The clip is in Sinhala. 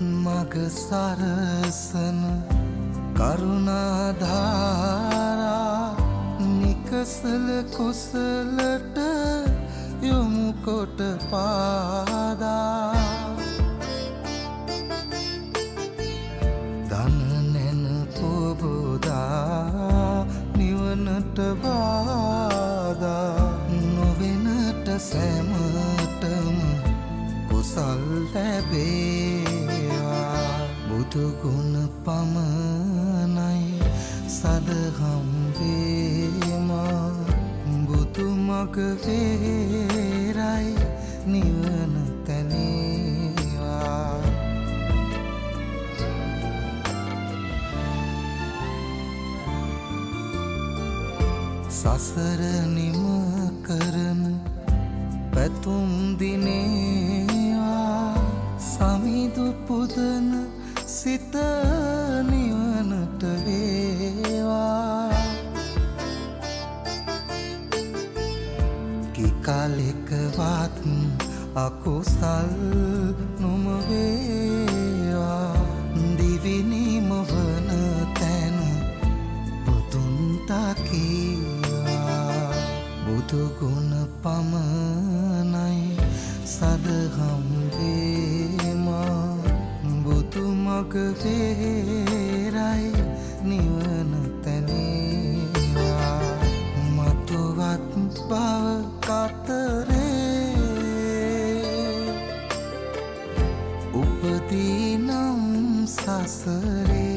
මග සරසන කරුණාධාරා නිකසල කුසලට යොමු කොට පාදා දන නැන පොබෝදා නිවනට බාදා නොවෙනට සැමටම කුසල් ලැබේවා බුදු ගුණ පමණයි සදහම් වේමා බුදු මග වේරයි නිවන තැනේවා සසර නිම කරන පැතුම් දිනේවා සමිදු පුදන සිත නිවනට වේවා කිකාලෙකවත් අකුසල් නොම වේවා දිවිනිම වන තැන බුදුන් තකීවා බුදු ගුණ පමණයි සදහම් වේමා බුදු මග වේරයි නිවන තැනේවා මතුවත් බව කතරේ උපදීනම් සසරේ